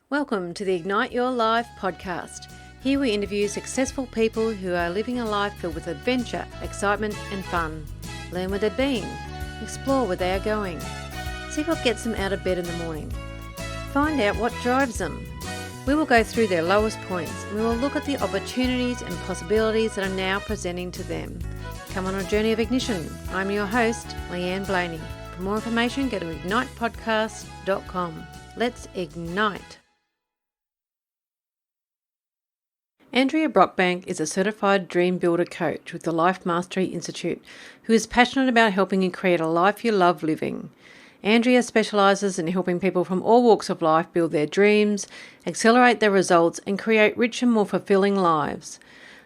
Welcome to the Ignite Your Life podcast. Here we interview successful people who are living a life filled with adventure, excitement and fun. Learn where they've been, explore where they are going, see what gets them out of bed in the morning, find out what drives them. We will go through their lowest points and we will look at the opportunities and possibilities that are now presenting to them. Come on a journey of ignition. I'm your host, Leanne Blaney. For more information, go to ignitepodcast.com. Let's ignite. Andrea Brockbank is a certified dream builder coach with the Life Mastery Institute who is passionate about helping you create a life you love living. Andrea specialises in helping people from all walks of life build their dreams, accelerate their results and create rich and more fulfilling lives.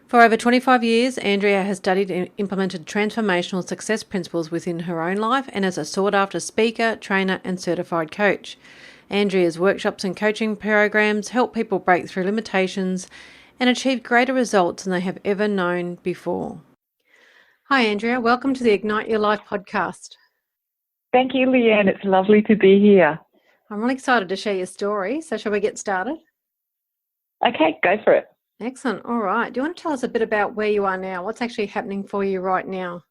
For over 25 years, Andrea has studied and implemented transformational success principles within her own life and is a sought-after speaker, trainer and certified coach. Andrea's workshops and coaching programs help people break through limitations and achieve greater results than they have ever known before. Hi Andrea, welcome to the Ignite Your Life podcast. Thank you, Leanne. It's lovely to be here. I'm really excited to share your story. So shall we get started? Okay, go for it. Excellent. All right. Do you want to tell us a bit about where you are now? What's actually happening for you right now?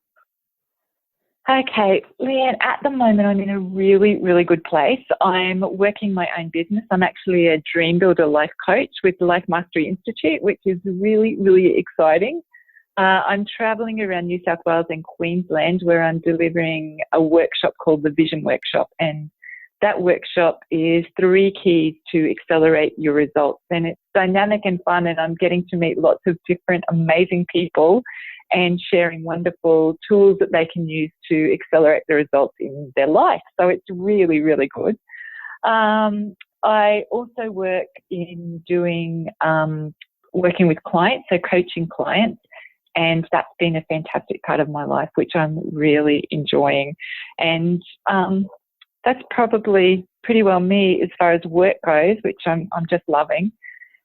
Okay, Leanne, at the moment I'm in a really, really good place. I'm working my own business. I'm actually a dream builder life coach with the Life Mastery Institute, which is really, really exciting. I'm traveling around New South Wales and Queensland where I'm delivering a workshop called the Vision Workshop. And that workshop is 3 keys to accelerate your results. And it's dynamic and fun, and I'm getting to meet lots of different amazing people and sharing wonderful tools that they can use to accelerate the results in their life. So it's really, really good. I also work in working with clients, so coaching clients, and that's been a fantastic part of my life, which I'm really enjoying. And that's probably pretty well me as far as work goes, which I'm just loving.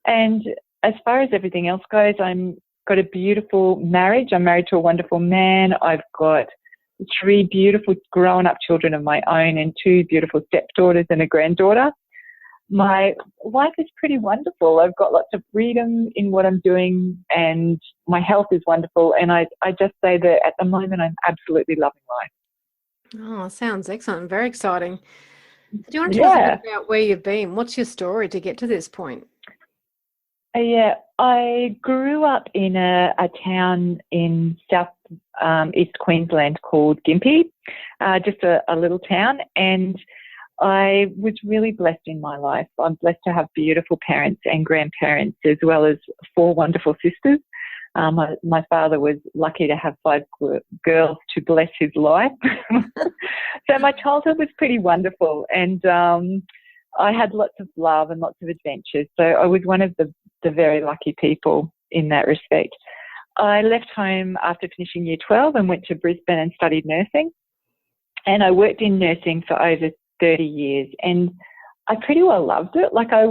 And as far as everything else goes, I'm got a beautiful marriage. I'm married to a wonderful man. I've got 3 beautiful grown-up children of my own and 2 beautiful stepdaughters and a granddaughter. My life is pretty wonderful. I've got lots of freedom in what I'm doing and my health is wonderful. And I just say that at the moment I'm absolutely loving life. Oh, sounds excellent. Very exciting. Do you want to tell us a bit about where you've been? What's your story to get to this point? Yeah, I grew up in a town in South East Queensland called Gympie, just a little town, and I was really blessed in my life. I'm blessed to have beautiful parents and grandparents as well as 4 wonderful sisters. My father was lucky to have 5 girls to bless his life. So my childhood was pretty wonderful, and I had lots of love and lots of adventures. So I was one of the very lucky people in that respect. I left home after finishing year 12 and went to Brisbane and studied nursing. And I worked in nursing for over 30 years. And I pretty well loved it. Like I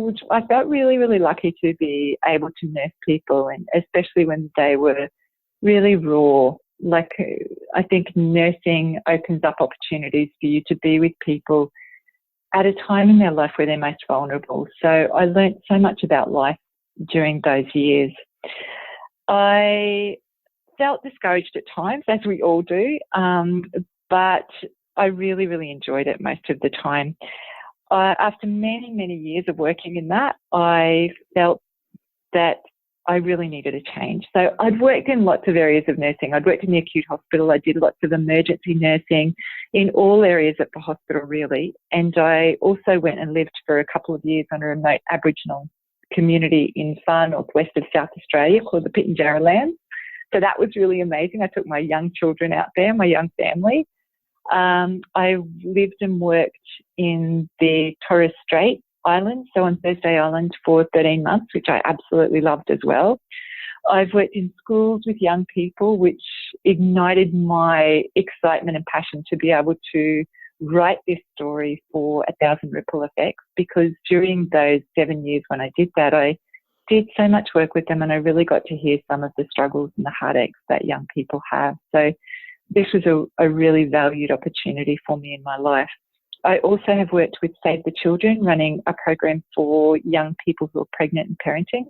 felt really, really lucky to be able to nurse people, and especially when they were really raw. Like I think nursing opens up opportunities for you to be with people at a time in their life where they're most vulnerable. So I learnt so much about life during those years. I felt discouraged at times, as we all do, but I really, really enjoyed it most of the time. After many, many years of working in that, I felt that I really needed a change. So I'd worked in lots of areas of nursing. I'd worked in the acute hospital. I did lots of emergency nursing in all areas of the hospital, really. And I also went and lived for a couple of years on a remote Aboriginal community in far northwest of South Australia called the Pitjantjatjara Lands. So that was really amazing. I took my young children out there, my young family. I lived and worked in the Torres Strait Island, so on Thursday Island, for 13 months, which I absolutely loved as well. I've worked in schools with young people, which ignited my excitement and passion to be able to write this story for 1,000 Ripple Effects, because during those 7 years when I did that, I did so much work with them and I really got to hear some of the struggles and the heartaches that young people have. So this was a really valued opportunity for me in my life. I also have worked with Save the Children, running a program for young people who are pregnant and parenting.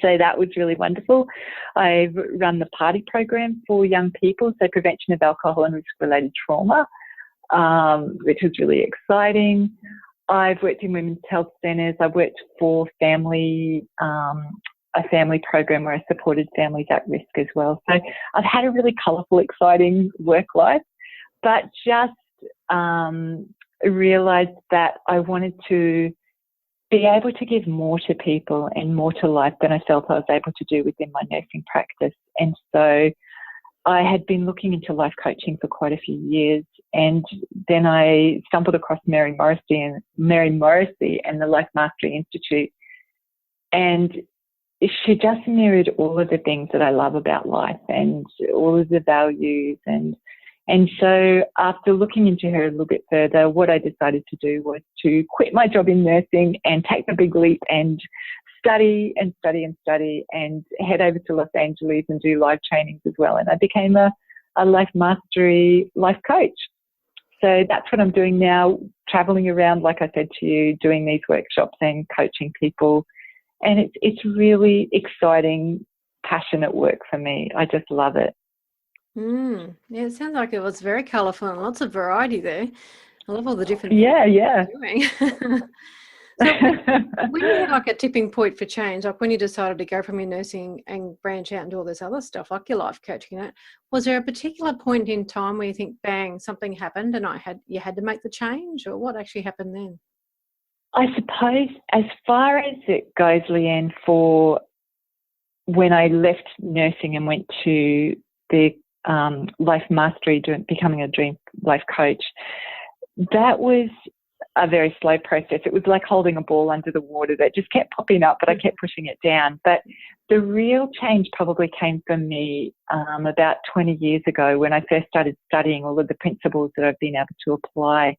So that was really wonderful. I've run the party program for young people, so prevention of alcohol and risk-related trauma, which was really exciting. I've worked in women's health centres. I've worked for a family program where I supported families at risk as well. So I've had a really colourful, exciting work life, but just realised that I wanted to be able to give more to people and more to life than I felt I was able to do within my nursing practice. And so I had been looking into life coaching for quite a few years, and then I stumbled across Mary Morrissey and the Life Mastery Institute, and she just mirrored all of the things that I love about life and all of the values. And so after looking into her a little bit further, what I decided to do was to quit my job in nursing and take the big leap and study and head over to Los Angeles and do live trainings as well. And I became a life mastery life coach. So that's what I'm doing now, traveling around, like I said to you, doing these workshops and coaching people. And it's really exciting, passionate work for me. I just love it. Yeah, it sounds like it was very colourful and lots of variety there. I love all the different things you're doing. So when you had like a tipping point for change, like when you decided to go from your nursing and branch out and do all this other stuff, like your life coaching, was there a particular point in time where you think, bang, something happened and you had to make the change, or what actually happened then? I suppose as far as it goes, Leanne, for when I left nursing and went to the life mastery, becoming a dream life coach, that was a very slow process. It was like holding a ball under the water that just kept popping up, but I kept pushing it down. But the real change probably came from me about 20 years ago when I first started studying all of the principles that I've been able to apply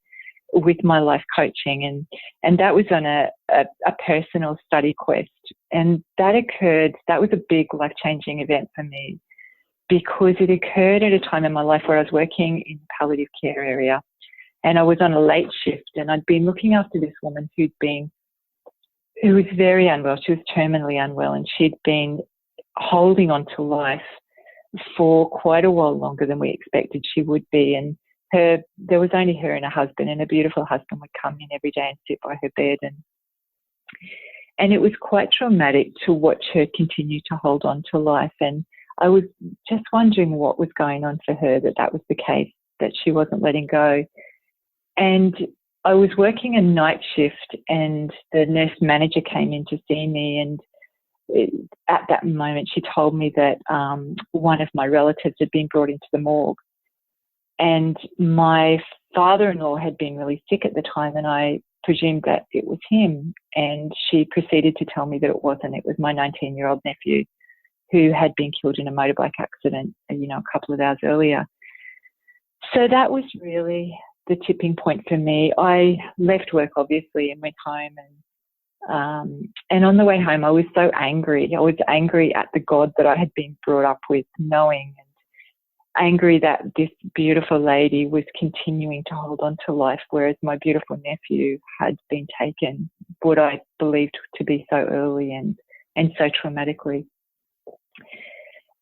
with my life coaching. And that was on a personal study quest. And that was a big life-changing event for me, because it occurred at a time in my life where I was working in the palliative care area, and I was on a late shift, and I'd been looking after this woman who was very unwell. She was terminally unwell, and she'd been holding on to life for quite a while longer than we expected she would be. And there was only her and her husband, and a beautiful husband would come in every day and sit by her bed. And it was quite traumatic to watch her continue to hold on to life. And I was just wondering what was going on for her, that was the case, that she wasn't letting go. And I was working a night shift, and the nurse manager came in to see me, and at that moment she told me that one of my relatives had been brought into the morgue, and my father-in-law had been really sick at the time, and I presumed that it was him. And she proceeded to tell me that it wasn't. It was my 19-year-old nephew who had been killed in a motorbike accident, a couple of hours earlier. So that was really the tipping point for me. I left work, obviously, and went home. And on the way home, I was so angry. I was angry at the God that I had been brought up with, knowing, and angry that this beautiful lady was continuing to hold on to life, whereas my beautiful nephew had been taken, what I believed to be so early and so traumatically.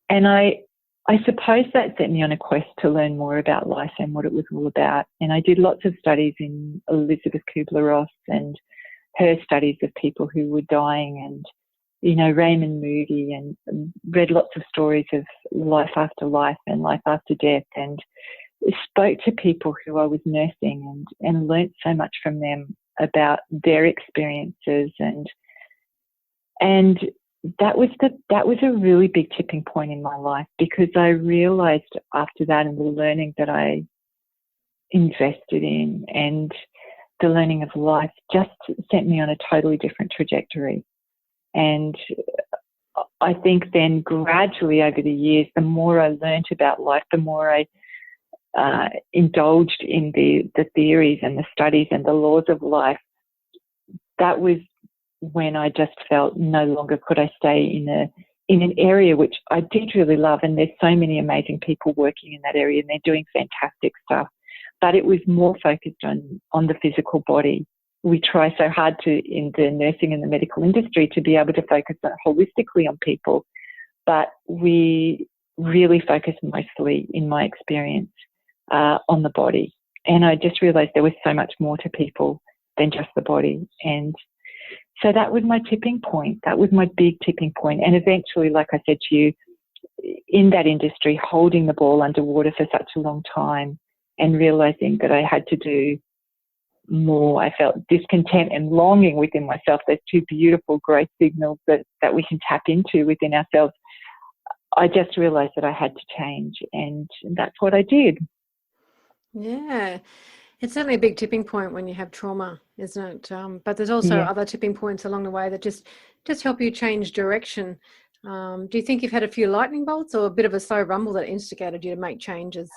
And I suppose that set me on a quest to learn more about life and what it was all about. And I did lots of studies in Elizabeth Kubler-Ross and her studies of people who were dying, and, Raymond Moody, and read lots of stories of life after life and life after death, and spoke to people who I was nursing and learnt so much from them about their experiences. And that was a really big tipping point in my life, because I realised after that, and the learning that I invested in and the learning of life just sent me on a totally different trajectory. And I think then gradually over the years, the more I learnt about life, the more I indulged in the theories and the studies and the laws of life. That was when I just felt no longer could I stay in an area which I did really love, and there's so many amazing people working in that area, and they're doing fantastic stuff. but it was more focused on the physical body. We try so hard in the nursing and the medical industry to be able to focus holistically on people, but we really focus mostly, in my experience, on the body. And I just realised there was so much more to people than just the body. And so that was my tipping point. That was my big tipping point. And eventually, like I said to you, in that industry, holding the ball underwater for such a long time and realising that I had to do more. I felt discontent and longing within myself. There's two beautiful growth signals that we can tap into within ourselves. I just realised that I had to change, and that's what I did. Yeah, it's certainly a big tipping point when you have trauma, isn't it? But there's also other tipping points along the way that just help you change direction. Do you think you've had a few lightning bolts or a bit of a slow rumble that instigated you to make changes?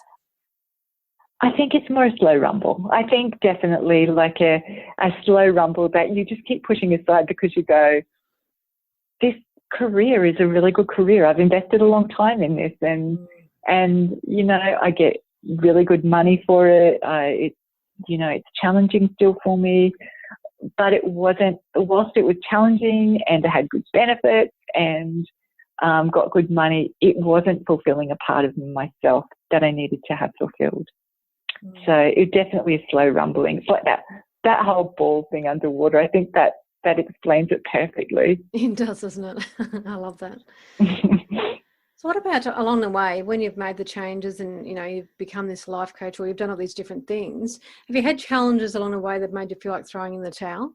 I think it's more a slow rumble. I think definitely like a slow rumble that you just keep pushing aside because you go, this career is a really good career. I've invested a long time in this, and you know, I get really good money for it. It's challenging still for me, but it wasn't, whilst it was challenging and it had good benefits and got good money, it wasn't fulfilling a part of myself that I needed to have fulfilled. So it definitely is slow rumbling. It's like that whole ball thing underwater. I think that explains it perfectly. It does, doesn't it? I love that. So what about along the way when you've made the changes and, you know, you've become this life coach or you've done all these different things, have you had challenges along the way that made you feel like throwing in the towel?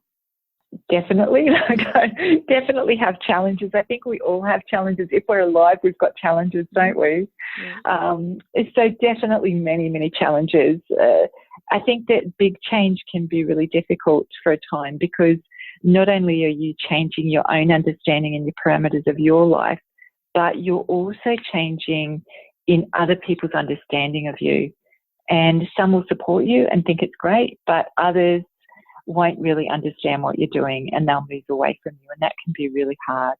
Definitely. I definitely have challenges. I think we all have challenges. If we're alive, we've got challenges, don't we? Yeah. So definitely many, many challenges. I think that big change can be really difficult for a time because not only are you changing your own understanding and your parameters of your life, but you're also changing in other people's understanding of you. And some will support you and think it's great, but others won't really understand what you're doing and they'll move away from you, and that can be really hard.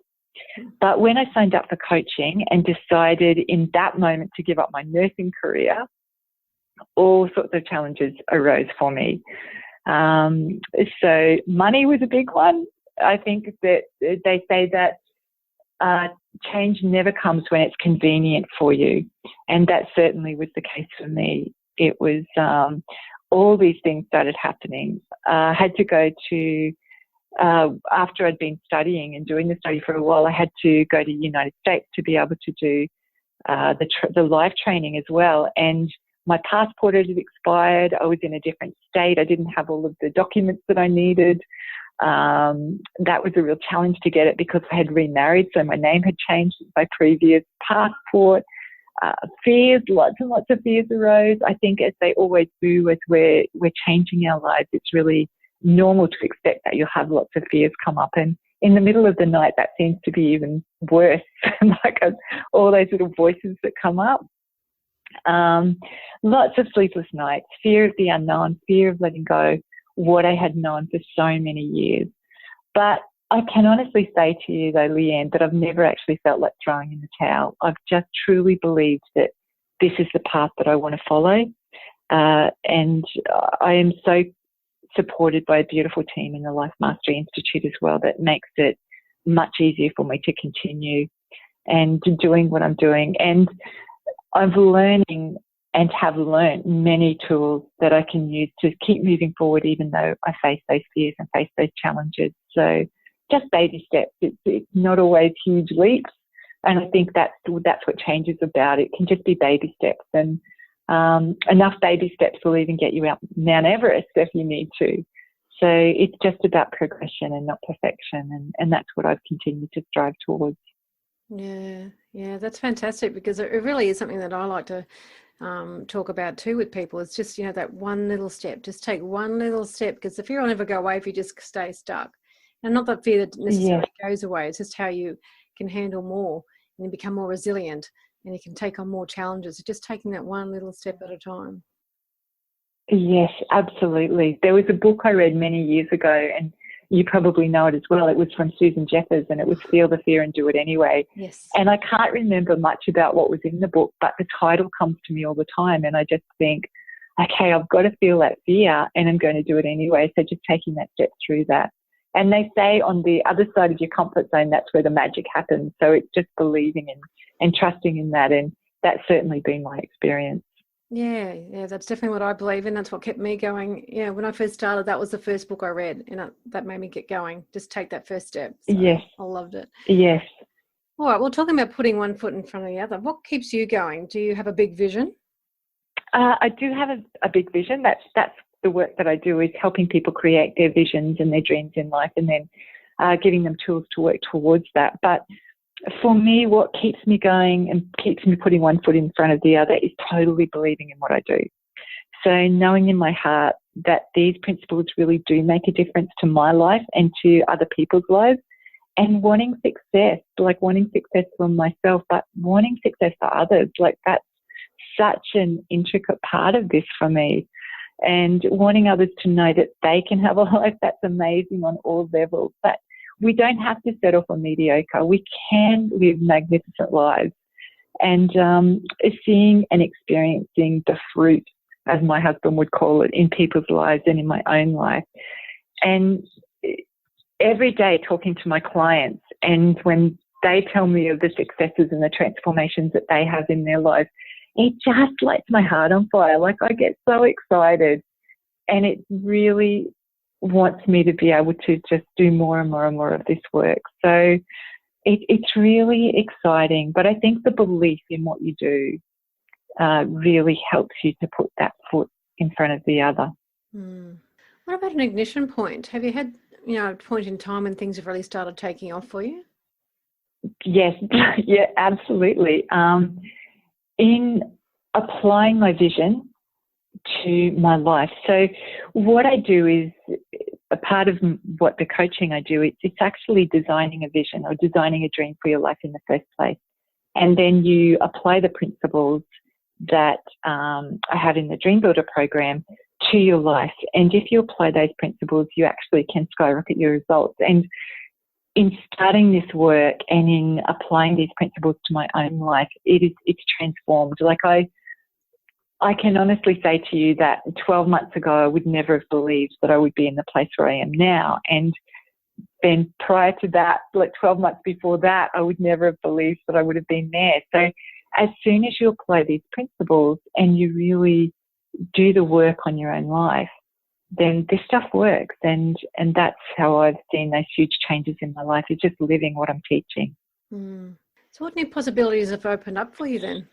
But when I signed up for coaching and decided in that moment to give up my nursing career, all sorts of challenges arose for me. So money was a big one. I think that they say that change never comes when it's convenient for you, and that certainly was the case for me. It was all these things started happening. I had to go to, after I'd been studying and doing the study for a while, I had to go to the United States to be able to do the live training as well. And my passport had expired. I was in a different state. I didn't have all of the documents that I needed. That was a real challenge to get it because I had remarried, so my name had changed with my previous passport. Fears, lots and lots of fears arose. I think as they always do as we're changing our lives, it's really normal to expect that you'll have lots of fears come up. And in the middle of the night, that seems to be even worse, like all those little voices that come up. Lots of sleepless nights, fear of the unknown, fear of letting go what I had known for so many years. But I can honestly say to you, though, Leanne, that I've never actually felt like throwing in the towel. I've just truly believed that this is the path that I want to follow. And I am so supported by a beautiful team in the Life Mastery Institute as well that makes it much easier for me to continue and doing what I'm doing. And I'm learning and have learned many tools that I can use to keep moving forward, even though I face those fears and face those challenges. So just baby steps. It's not always huge leaps. And I think that's what change is about. It can just be baby steps. And enough baby steps will even get you out Mount Everest if you need to. So it's just about progression and not perfection. And that's what I've continued to strive towards. Yeah, that's fantastic because it really is something that I like to talk about too with people. It's just, you know, that one little step. Just take one little step because the fear will never go away if you just stay stuck. And not that fear that necessarily goes away. It's just how you can handle more and you become more resilient and you can take on more challenges. It's just taking that one little step at a time. Yes, absolutely. There was a book I read many years ago, and you probably know it as well. It was from Susan Jeffers, and it was Feel the Fear and Do It Anyway. Yes. And I can't remember much about what was in the book, but the title comes to me all the time, and I just think, okay, I've got to feel that fear and I'm going to do it anyway. So just taking that step through that. And they say on the other side of your comfort zone, that's where the magic happens. So it's just believing and trusting in that. And that's certainly been my experience. Yeah, that's definitely what I believe in. That's what kept me going. Yeah, when I first started, that was the first book I read, and that made me get going. Just take that first step. So Yes. I loved it. Yes. All right, well, talking about putting one foot in front of the other, what keeps you going? Do you have a big vision? I do have a big vision. That's the work that I do, is helping people create their visions and their dreams in life, and then giving them tools to work towards that. But for me, what keeps me going and keeps me putting one foot in front of the other is totally believing in what I do. So knowing in my heart that these principles really do make a difference to my life and to other people's lives, and wanting success, like wanting success for myself, but wanting success for others. Like that's such an intricate part of this for me. And wanting others to know that they can have a life that's amazing on all levels. But we don't have to settle for mediocre. We can live magnificent lives. And seeing and experiencing the fruit, as my husband would call it, in people's lives and in my own life. And every day talking to my clients, and when they tell me of the successes and the transformations that they have in their lives, it just lights my heart on fire. Like I get so excited, and it really wants me to be able to just do more and more and more of this work. So it's really exciting. But I think the belief in what you do really helps you to put that foot in front of the other. What about an ignition point? Have you had, a point in time when things have really started taking off for you? Yes, yeah, absolutely. In applying my vision to my life. So what I do is, a part of what the coaching I do, it's actually designing a vision or designing a dream for your life in the first place. And then you apply the principles that I have in the Dream Builder program to your life. And if you apply those principles, you actually can skyrocket your results. And in starting this work and in applying these principles to my own life, it's transformed. Like I can honestly say to you that 12 months ago, I would never have believed that I would be in the place where I am now. And then prior to that, like 12 months before that, I would never have believed that I would have been there. So as soon as you apply these principles and you really do the work on your own life, then this stuff works. And that's how I've seen those huge changes in my life, is just living what I'm teaching. So what new possibilities have opened up for you then?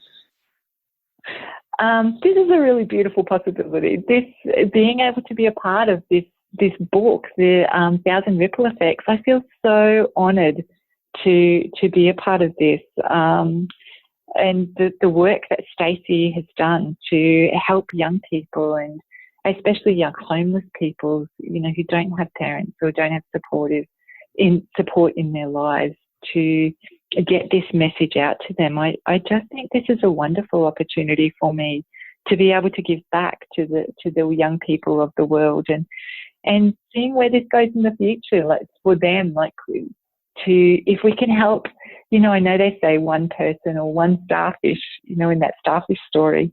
This is a really beautiful possibility. This being able to be a part of this book, the 1,000 Ripple Effects. I feel so honoured to be a part of this, and the work that Stacey has done to help young people, and especially young homeless people, who don't have parents or don't have support in their lives, to get this message out to them. I just think this is a wonderful opportunity for me to be able to give back to the young people of the world, and seeing where this goes in the future, like for them, like if we can help, I know they say one person or one starfish, in that starfish story.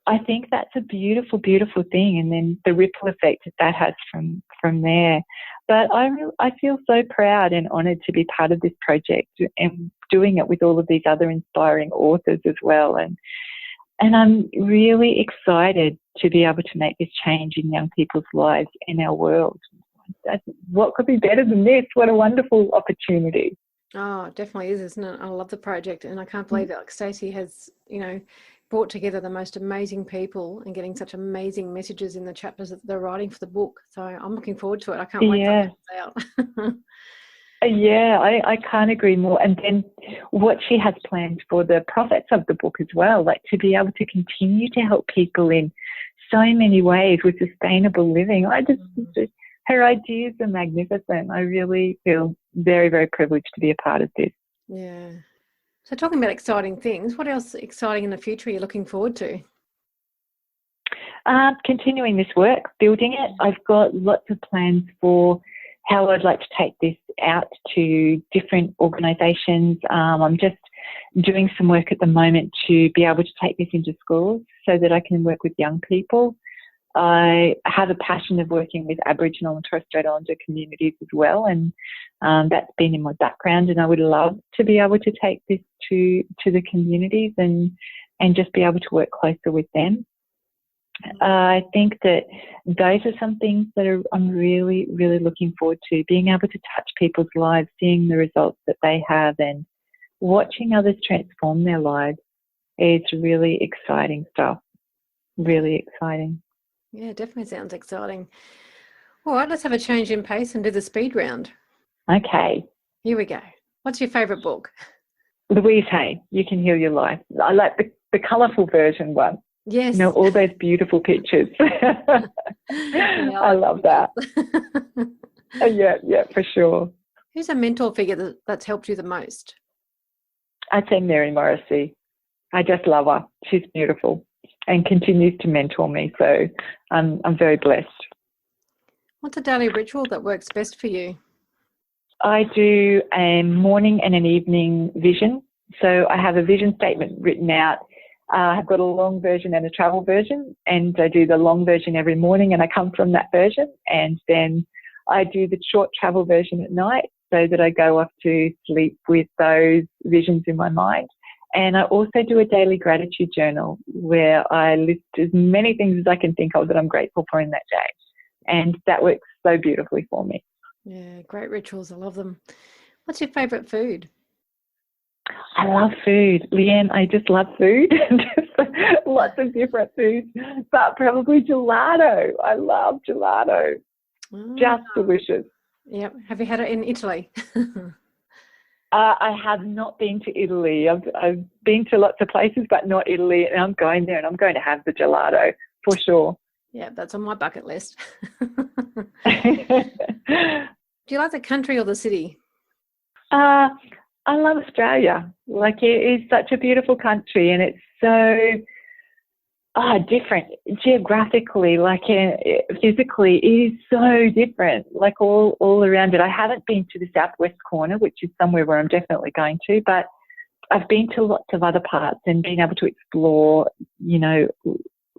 I think that's a beautiful, beautiful thing. And then the ripple effect that has from there. But I feel so proud and honoured to be part of this project and doing it with all of these other inspiring authors as well. And I'm really excited to be able to make this change in young people's lives in our world. What could be better than this? What a wonderful opportunity. Oh, it definitely is, isn't it? I love the project, and I can't believe that Stacey has, brought together the most amazing people and getting such amazing messages in the chapters that they're writing for the book. So I'm looking forward to it. I can't wait till it comes out. Yeah, I can't agree more. And then what she has planned for the profits of the book as well, like to be able to continue to help people in so many ways with sustainable living. Her ideas are magnificent. I really feel very, very privileged to be a part of this. Yeah. So talking about exciting things, what else exciting in the future are you looking forward to? Continuing this work, building it. I've got lots of plans for how I'd like to take this out to different organisations. I'm just doing some work at the moment to be able to take this into schools so that I can work with young people. I have a passion of working with Aboriginal and Torres Strait Islander communities as well, and that's been in my background, and I would love to be able to take this to the communities and just be able to work closer with them. I think that those are some things that I'm really, really looking forward to, being able to touch people's lives, seeing the results that they have and watching others transform their lives. It's really exciting stuff, really exciting. Yeah, definitely sounds exciting. All right, let's have a change in pace and do the speed round. Okay. Here we go. What's your favourite book? Louise Hay, You Can Heal Your Life. I like the colourful version one. Yes. You know, all those beautiful pictures. Yeah, I love that. Yeah, for sure. Who's a mentor figure that's helped you the most? I'd say Mary Morrissey. I just love her. She's beautiful and continues to mentor me. So I'm very blessed. What's a daily ritual that works best for you? I do a morning and an evening vision. So I have a vision statement written out. I've got a long version and a travel version, and I do the long version every morning and I come from that version, and then I do the short travel version at night so that I go off to sleep with those visions in my mind. And I also do a daily gratitude journal where I list as many things as I can think of that I'm grateful for in that day. And that works so beautifully for me. Yeah, great rituals. I love them. What's your favourite food? I love food. Leanne, I just love food. Lots of different foods, but probably gelato. I love gelato. Oh. Just delicious. Yep. Have you had it in Italy? I have not been to Italy. I've been to lots of places, but not Italy. And I'm going there and I'm going to have the gelato for sure. Yeah, that's on my bucket list. Do you like the country or the city? I love Australia. Like, it is such a beautiful country, and it's so different geographically, like physically. It is so different, like all around it. I haven't been to the southwest corner, which is somewhere where I'm definitely going to, but I've been to lots of other parts and been able to explore, you know,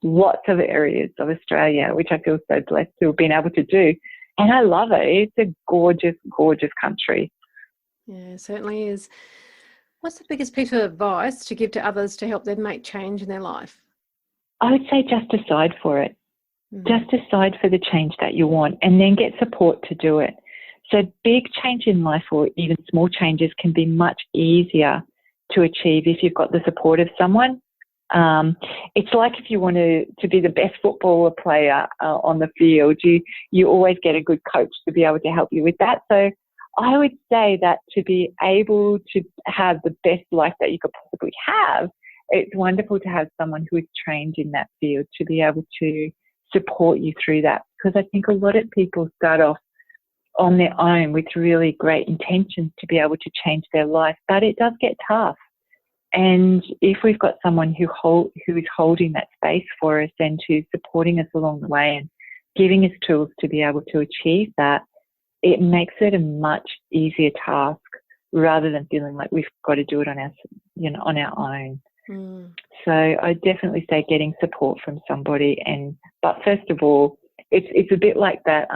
lots of areas of Australia, which I feel so blessed to have been able to do. And I love it. It's a gorgeous, gorgeous country. Yeah, it certainly is. What's the biggest piece of advice to give to others to help them make change in their life? I would say just decide for it. Just decide for the change that you want and then get support to do it. So big change in life or even small changes can be much easier to achieve if you've got the support of someone. It's like if you want to be the best footballer player on the field, you always get a good coach to be able to help you with that. So I would say that to be able to have the best life that you could possibly have, it's wonderful to have someone who is trained in that field to be able to support you through that. Because I think a lot of people start off on their own with really great intentions to be able to change their life, but it does get tough. And if we've got someone who is holding that space for us and who's supporting us along the way and giving us tools to be able to achieve that, it makes it a much easier task rather than feeling like we've got to do it on our own. So I definitely say getting support from somebody. But first of all, it's a bit like that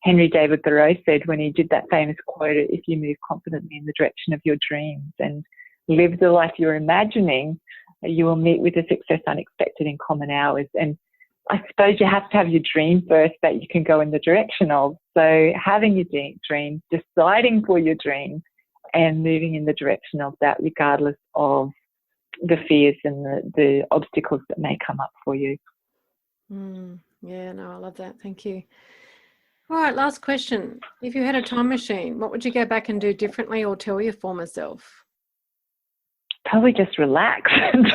Henry David Thoreau said when he did that famous quote, if you move confidently in the direction of your dreams and live the life you're imagining, you will meet with a success unexpected in common hours. And I suppose you have to have your dream first that you can go in the direction of. So having your dream, deciding for your dream and moving in the direction of that regardless of the fears and the obstacles that may come up for you. Yeah, no, I love that. Thank you. All right, last question. If you had a time machine, what would you go back and do differently or tell your former self? Probably just relax and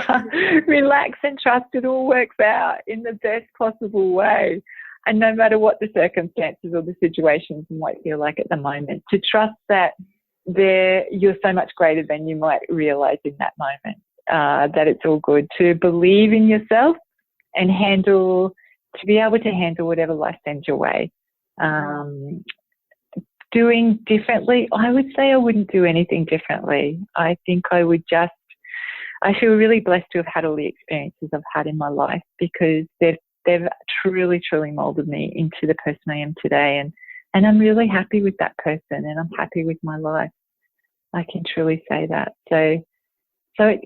trust it all works out in the best possible way. And no matter what the circumstances or the situations might feel like at the moment, to trust that you're so much greater than you might realize in that moment, that it's all good. To believe in yourself and to be able to handle whatever life sends your way. doing differently, I would say I wouldn't do anything differently. I think I feel really blessed to have had all the experiences I've had in my life, because they've truly, truly molded me into the person I am today. And I'm really happy with that person, and I'm happy with my life. I can truly say that. So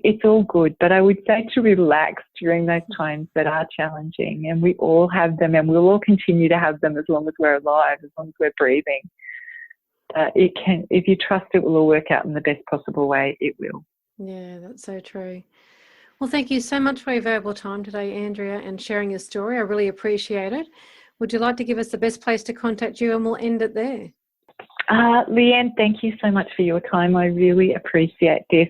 it's all good. But I would say to relax during those times that are challenging, and we all have them, and we'll all continue to have them as long as we're alive, as long as we're breathing. If you trust it will all work out in the best possible way, it will. Yeah, that's so true. Well, thank you so much for your valuable time today, Andrea, and sharing your story. I really appreciate it. Would you like to give us the best place to contact you, and we'll end it there? Leanne, thank you so much for your time. I really appreciate this.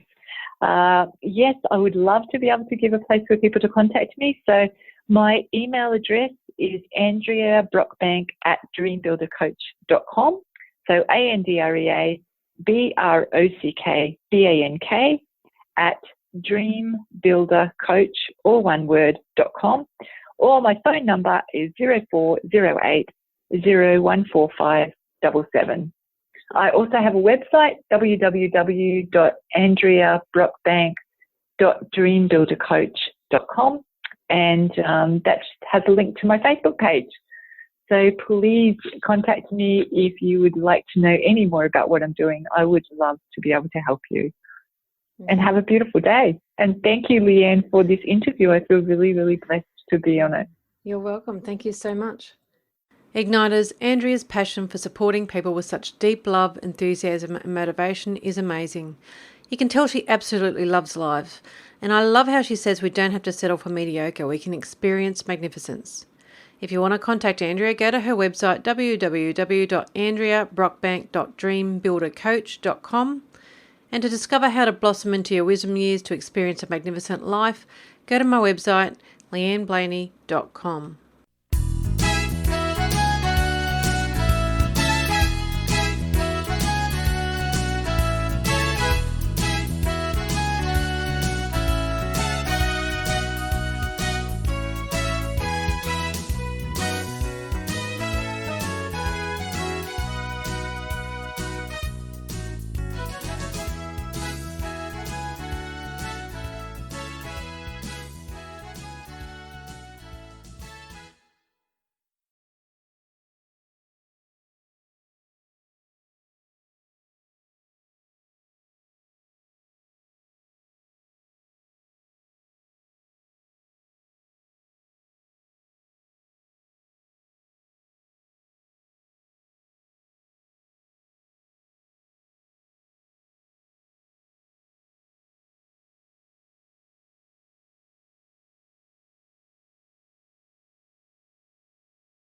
Yes, I would love to be able to give a place for people to contact me. So my email address is andreabrockbank@dreambuildercoach.com. So AndreaBrockbank @dreambuildercoach, all one word, .com. Or my phone number is 0408 014577. I also have a website, www.andreabrockbank.dreambuildercoach.com, and that has a link to my Facebook page. So please contact me if you would like to know any more about what I'm doing. I would love to be able to help you. And have a beautiful day. And thank you, Leanne, for this interview. I feel really, really blessed to be on it. You're welcome. Thank you so much. Igniters, Andrea's passion for supporting people with such deep love, enthusiasm and motivation is amazing. You can tell she absolutely loves life. And I love how she says we don't have to settle for mediocre, we can experience magnificence. If you want to contact Andrea, go to her website www.andreabrockbank.dreambuildercoach.com. And to discover how to blossom into your wisdom years to experience a magnificent life, go to my website leanneblaney.com.